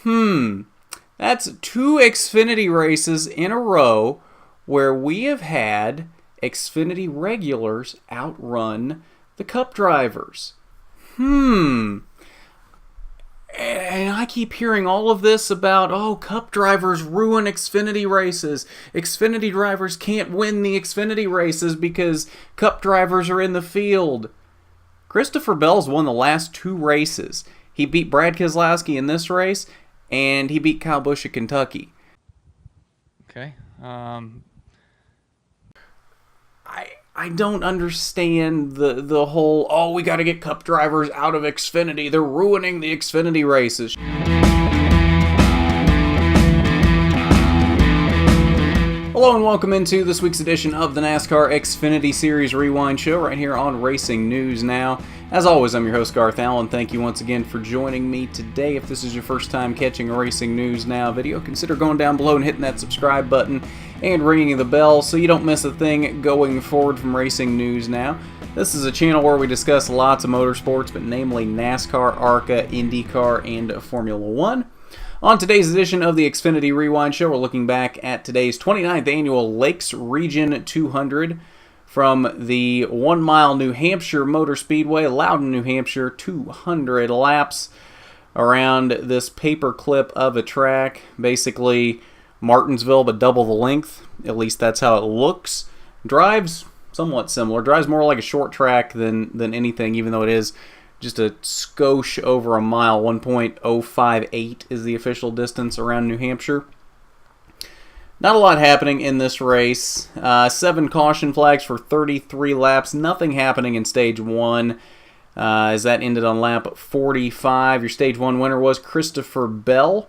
That's two Xfinity races in a row where we have had Xfinity regulars outrun the Cup drivers. And I keep hearing all of this about, Cup drivers ruin Xfinity races. Xfinity drivers can't win the Xfinity races because Cup drivers are in the field. Christopher Bell's won the last two races. He beat Brad Keselowski in this race, and he beat Kyle Busch at Kentucky. Okay. I don't understand the whole, we got to get Cup drivers out of Xfinity. They're ruining the Xfinity races. Hello and welcome into this week's edition of the NASCAR Xfinity Series Rewind Show right here on Racing News Now. As always, I'm your host, Garth Allen. Thank you once again for joining me today. If this is your first time catching a Racing News Now video, consider going down below and hitting that subscribe button and ringing the bell so you don't miss a thing going forward from Racing News Now. This is a channel where we discuss lots of motorsports, but namely NASCAR, ARCA, IndyCar, and Formula One. On today's edition of the Xfinity Rewind Show, we're looking back at today's 29th annual Lakes Region 200 from the 1 mile New Hampshire Motor Speedway, Loudon, New Hampshire, 200 laps around this paperclip of a track. Basically, Martinsville, but double the length. At least that's how it looks. Drives somewhat similar. Drives more like a short track than anything, even though it is just a skosh over a mile. 1.058 is the official distance around New Hampshire. Not a lot happening in this race. 7 caution flags for 33 laps. Nothing happening in Stage 1 as that ended on lap 45. Your Stage 1 winner was Christopher Bell.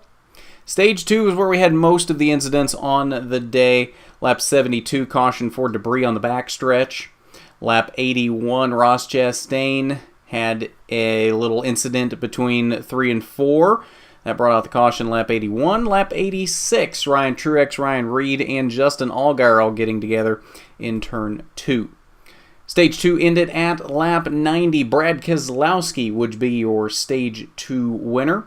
Stage 2 is where we had most of the incidents on the day. Lap 72, caution for debris on the backstretch. Lap 81, Ross Chastain had a little incident between 3 and 4. That brought out the caution. Lap 81. Lap 86, Ryan Truex, Ryan Reed, and Justin Allgaier all getting together in Turn 2. Stage 2 ended at lap 90. Brad Keselowski would be your Stage 2 winner.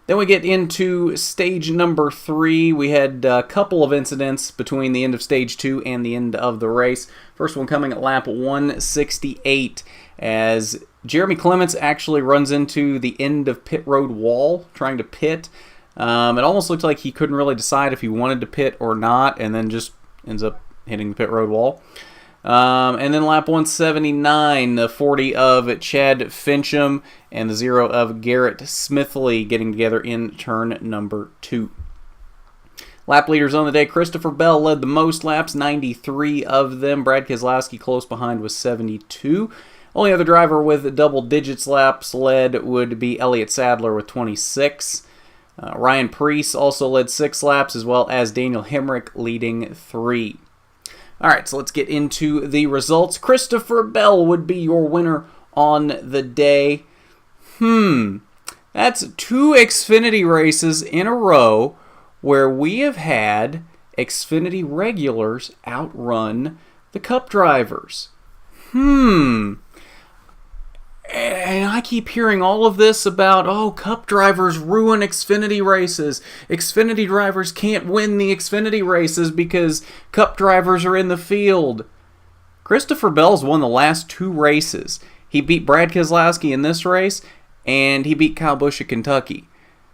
Then we get into stage number 3. We had a couple of incidents between the end of stage 2 and the end of the race. First one coming at lap 168 as Jeremy Clements actually runs into the end of pit road wall trying to pit. It almost looked like he couldn't really decide if he wanted to pit or not, and then just ends up hitting the pit road wall. And then lap 179, the 40 of Chad Fincham and the 0 of Garrett Smithley getting together in turn number 2. Lap leaders on the day, Christopher Bell led the most laps, 93 of them. Brad Keselowski close behind with 72. Only other driver with double digits laps led would be Elliott Sadler with 26. Ryan Preece also led 6 laps, as well as Daniel Hemrick leading 3. Alright, so let's get into the results. Christopher Bell would be your winner on the day. That's 2 Xfinity races in a row where we have had Xfinity regulars outrun the Cup drivers. And I keep hearing all of this about, Cup drivers ruin Xfinity races. Xfinity drivers can't win the Xfinity races because Cup drivers are in the field. Christopher Bell's won the last 2 races. He beat Brad Keselowski in this race, and he beat Kyle Busch at Kentucky.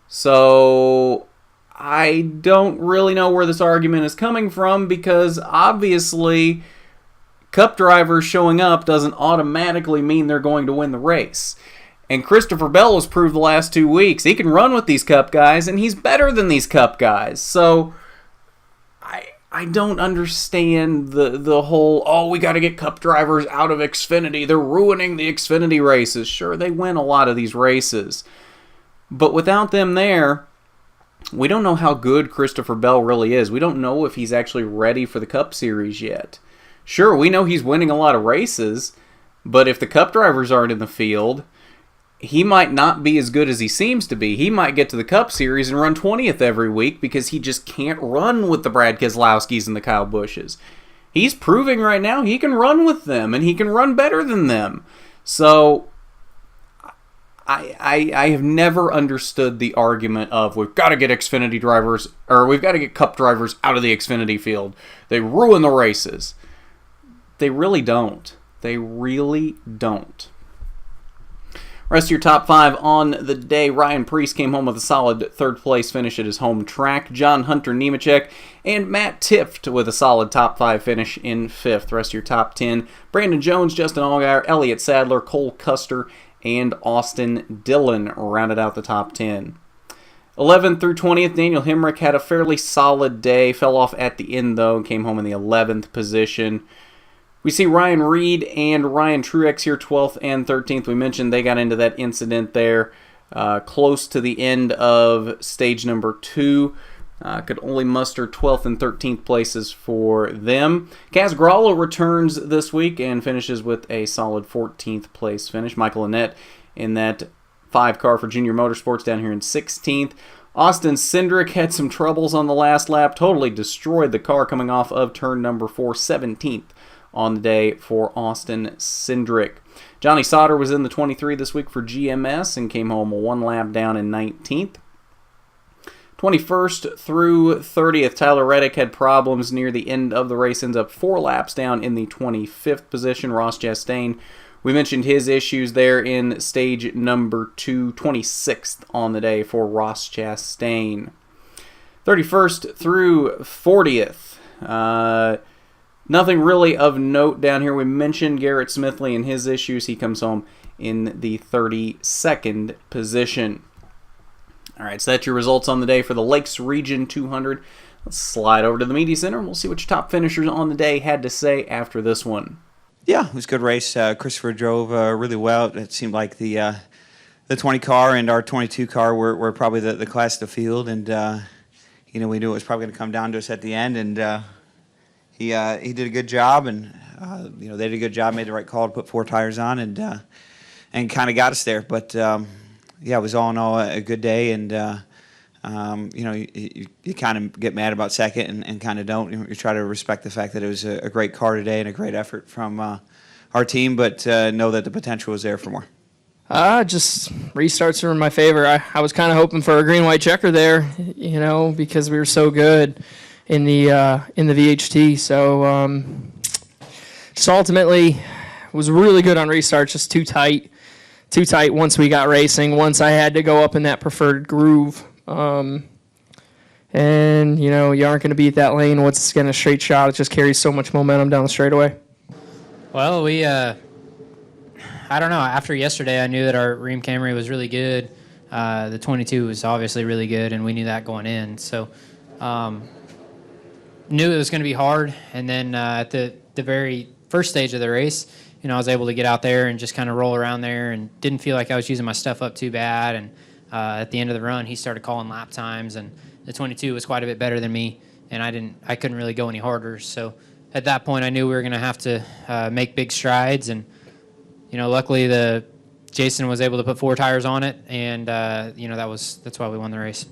So I don't really know where this argument is coming from because obviously Cup drivers showing up doesn't automatically mean they're going to win the race. And Christopher Bell has proved the last 2 weeks he can run with these Cup guys, and he's better than these Cup guys. So I don't understand the whole, we got to get Cup drivers out of Xfinity. They're ruining the Xfinity races. Sure, they win a lot of these races. But without them there, we don't know how good Christopher Bell really is. We don't know if he's actually ready for the Cup Series yet. Sure, we know he's winning a lot of races, but if the Cup drivers aren't in the field, he might not be as good as he seems to be. He might get to the Cup Series and run 20th every week because he just can't run with the Brad Keselowskis and the Kyle Busches. He's proving right now he can run with them, and he can run better than them. So I have never understood the argument of we've got to get Xfinity drivers, or we've got to get Cup drivers out of the Xfinity field. They ruin the races. They really don't. They really don't. Rest of your top 5 on the day. Ryan Preece came home with a solid third place finish at his home track. John Hunter Nemechek and Matt Tifft with a solid top 5 finish in 5th. Rest of your top 10. Brandon Jones, Justin Allgaier, Elliott Sadler, Cole Custer, and Austin Dillon rounded out the top 10. 11th through 20th, Daniel Hemrick had a fairly solid day. Fell off at the end, though, and came home in the 11th position. We see Ryan Reed and Ryan Truex here, 12th and 13th. We mentioned they got into that incident there close to the end of stage number 2. Could only muster 12th and 13th places for them. Kaz Gralla returns this week and finishes with a solid 14th place finish. Michael Annett in that 5 car for Junior Motorsports down here in 16th. Austin Cindric had some troubles on the last lap. Totally destroyed the car coming off of turn number 4, 17th. On the day for Austin Cindric. Johnny Sauter was in the 23 this week for GMS and came home 1 lap down in 19th. 21st through 30th, Tyler Reddick had problems near the end of the race, ends up 4 laps down in the 25th position. Ross Chastain, we mentioned his issues there in stage number 2, 26th on the day for Ross Chastain. 31st through 40th, nothing really of note down here. We mentioned Garrett Smithley and his issues. He comes home in the 32nd position. All right, so that's your results on the day for the Lakes Region 200. Let's slide over to the Media Center, and we'll see what your top finishers on the day had to say after this one. Yeah, it was a good race. Christopher drove really well. It seemed like the 20 car and our 22 car were probably the class of the field, and we knew it was probably going to come down to us at the end, and he did a good job, and they did a good job, made the right call to put 4 tires on, and kind of got us there. But it was all in all a good day, and you kind of get mad about second and kind of don't. You try to respect the fact that it was a great car today and a great effort from our team, but know that the potential was there for more. Just restarts are in my favor. I was kind of hoping for a green-white checker there, because we were so good in the VHT. So just ultimately was really good on restarts, just too tight once we got racing, once I had to go up in that preferred groove. And you aren't going to beat that lane once it's getting a straight shot. It just carries so much momentum down the straightaway. Well, we I don't know. After yesterday, I knew that our Rheem Camry was really good. The 22 was obviously really good, and we knew that going in. So knew it was going to be hard. And then at the very first stage of the race, I was able to get out there and just kind of roll around there and didn't feel like I was using my stuff up too bad. And at the end of the run, he started calling lap times, and the 22 was quite a bit better than me, and I couldn't really go any harder. So at that point, I knew we were going to have to make big strides, and luckily Jason was able to put 4 tires on it, and that's why we won the race.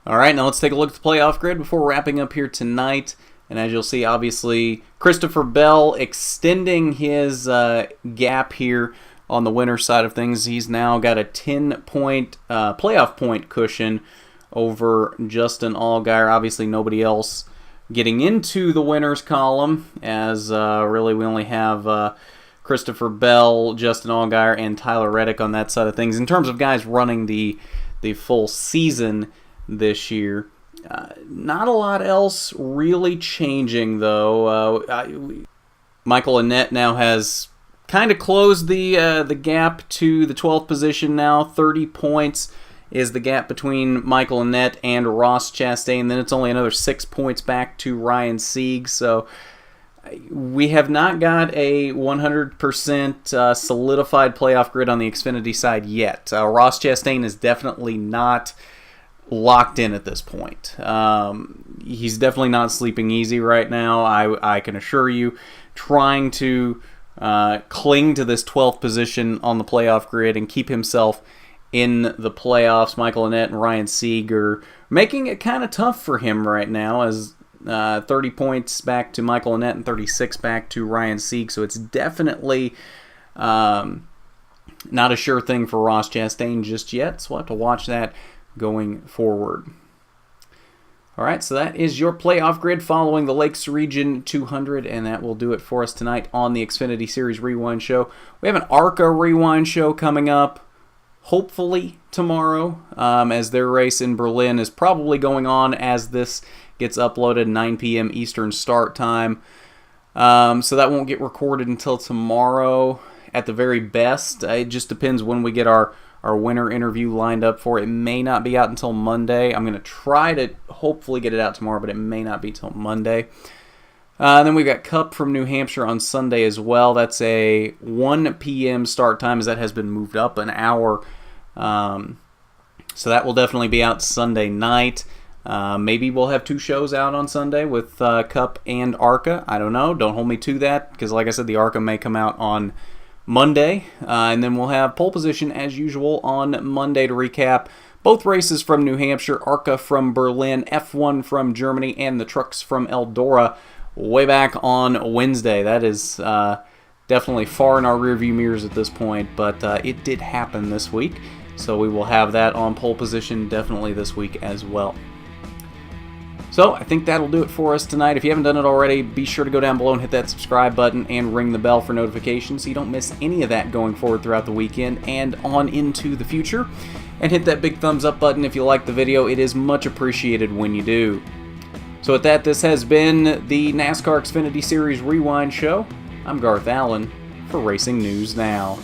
All right, now let's take a look at the playoff grid before wrapping up here tonight. And as you'll see, obviously, Christopher Bell extending his gap here on the winner's side of things. He's now got a 10-point playoff point cushion over Justin Allgaier. Obviously, nobody else getting into the winner's column, as really we only have Christopher Bell, Justin Allgaier, and Tyler Reddick on that side of things. In terms of guys running the full season this year, not a lot else really changing, though. Michael Annett now has kind of closed the gap to the 12th position now. 30 points is the gap between Michael Annett and Ross Chastain. Then it's only another 6 points back to Ryan Sieg. So we have not got a 100% solidified playoff grid on the Xfinity side yet. Ross Chastain is definitely not locked in at this point. He's definitely not sleeping easy right now, I can assure you. Trying to cling to this 12th position on the playoff grid and keep himself in the playoffs. Michael Annett and Ryan Sieg are making it kind of tough for him right now, as 30 points back to Michael Annett and 36 back to Ryan Sieg. So it's definitely Not a sure thing for Ross Chastain just yet, so we'll have to watch that going forward. All right, so that is your playoff grid following the Lakes Region 200, and that will do it for us tonight on the Xfinity Series Rewind Show. We have an ARCA Rewind Show coming up, hopefully tomorrow, as their race in Berlin is probably going on as this gets uploaded, 9 p.m. Eastern start time. So that won't get recorded until tomorrow at the very best. It just depends when we get our winner interview lined up for. It may not be out until Monday. I'm going to try to hopefully get it out tomorrow, but it may not be till Monday. Then we've got Cup from New Hampshire on Sunday as well. That's a 1 p.m. start time, as that has been moved up an hour. So that will definitely be out Sunday night. Maybe we'll have 2 shows out on Sunday with Cup and ARCA. I don't know. Don't hold me to that, because like I said, the ARCA may come out on Monday, and then we'll have pole position as usual on Monday to recap both races from New Hampshire, ARCA from Berlin, F1 from Germany, and the trucks from Eldora way back on Wednesday. That is definitely far in our rearview mirrors at this point, but it did happen this week, so we will have that on pole position definitely this week as well. So I think that'll do it for us tonight. If you haven't done it already, be sure to go down below and hit that subscribe button and ring the bell for notifications so you don't miss any of that going forward throughout the weekend and on into the future. And hit that big thumbs up button if you like the video. It is much appreciated when you do. So with that, this has been the NASCAR Xfinity Series Rewind Show. I'm Garth Allen for Racing News Now.